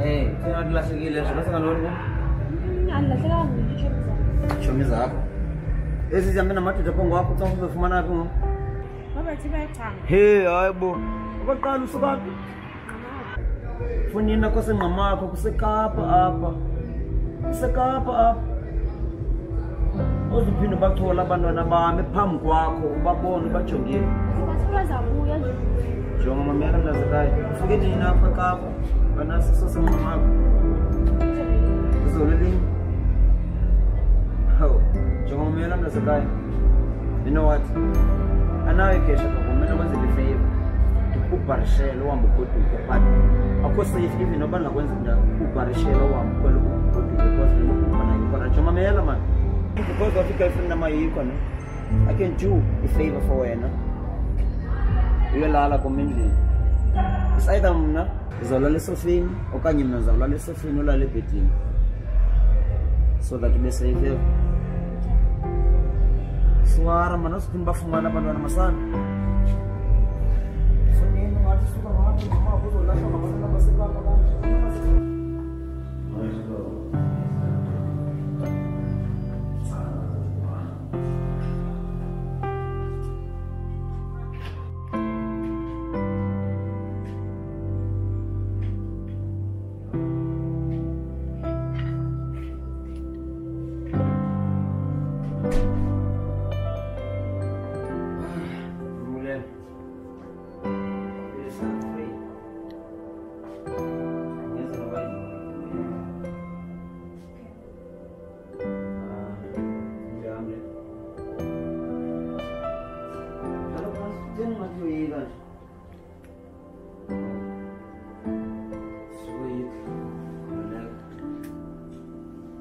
Thina dilahlekile nje bese ngantoni ku? Andilahlekanga ngitshomi zakho. Tshomi zakho. Ezi zihambe namadoda apho ngwakho xa uzofumana phi ngoku? Babethi bayachanga. Hayi bo. Okokuqala usuka phi? Funina kwasengqamakho kuseKapa apha. KuseKapa apha. Ozophinde bachola abantwana bami phambi kwakho ubabone ubajongile. Bazabuya nje. Jonga mamela mntasekhaya. Ufike nini apha eKapa? Banasiso sengqamakho. Uzolelini? Hawu. Jonga mamela mntasekhaya. You know what? Anawe kesha kumele kwenzele ifavor. Ubharishela uhambe ugoduke but akho safe even noba ngakwenza into ubharishela uhambe kwelo ugoduke because lemukubana yikho njoma mela man because of girlfriend nama yikho no I can do a favor for wena uyolala komendlini is either mna uzolala esofeni okanye mina uzolala esofeni ulala ebedini so that ube safe swara mana usiphinda bafumana abantwana masana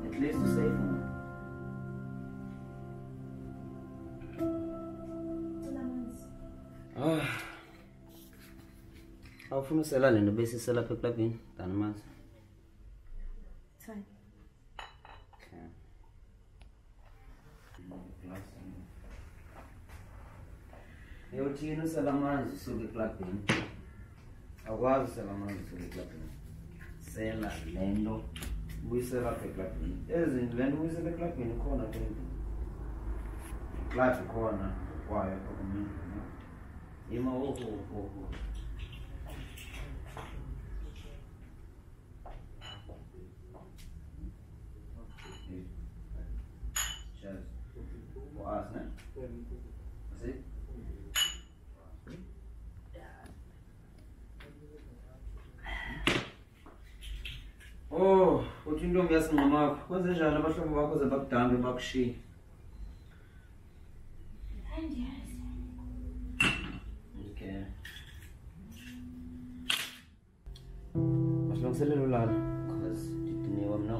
At least to save me. Awufuna usela lento bese isela lapha eklabini dani manzi. Fine. Uthini usela amanzi usuke eklabini? Awukwazi usela amanzi usuke eklabini. Sela lento buyisela apha eklabini. Ezi lento buyisela eklabini khona ke. Club khona kwayo kumina. Ima oho. Cheers. For us, ne? See? Oh, uthi intombi yasinqamakho. Kwenze njani abahlobo bakho ze bakudambe bakushiye? Okay. Masilungiselele ulala because didiniwe mna.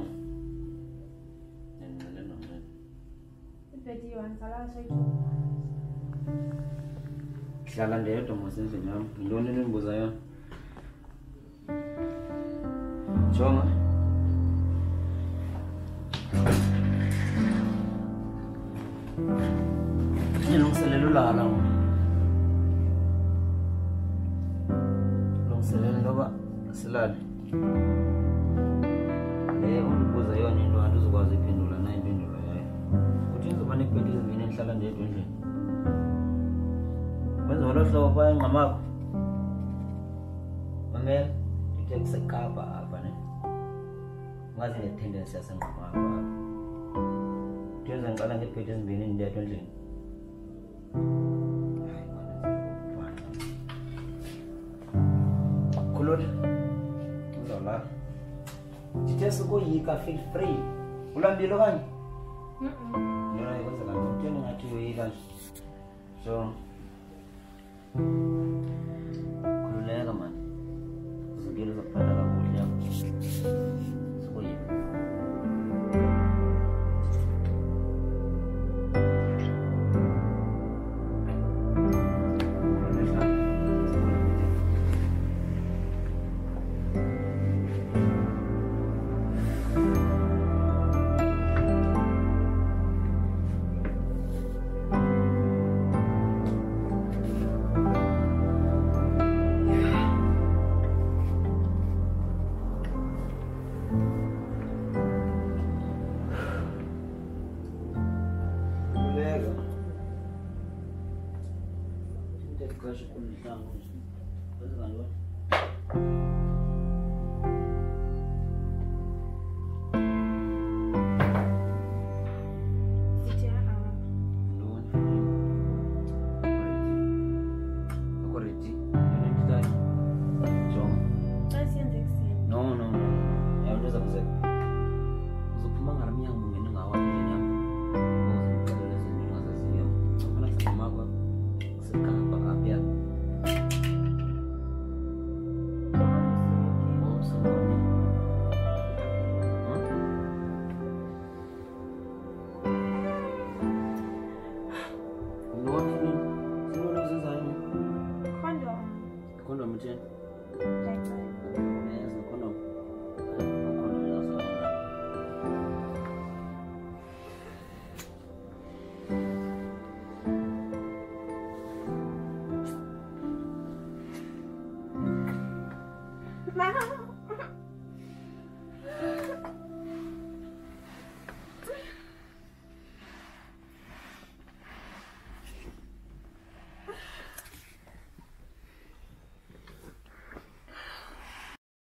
Nengcele nomncane. Ibhedi wangihlala soyithi. Hlala ndedwa masendlini yami. Yintoni enimbuza yona? Jonga. Lungiselela ulala wona. Lungiselela ngoba silale. Undibuza yona into andizokwazi iphendula nayo impendulo yayo. Uthi ngizoba nebhedi ezimbini endihlala ndedwa endlini. Wenza ngolo hlobo phaya engqamakho. Mamela, ndithe kuseKapa apha ne. Ungaze nge-tendency yasengqamakho apha. Ndiyenza ngiqala ngebhedi ezimbini ndedwa endlini. Kulula. Uzolala. Ndithe sukoyika feel free. Ulambile okanye? Yona ikwenzela ngitheni ngathi uyoyika nje. So khululeka man. Uzobuyela uzokuphatha kakuhle yakho. Sukoyika. ixesha kundihlanga nje. Kwenza ntoni?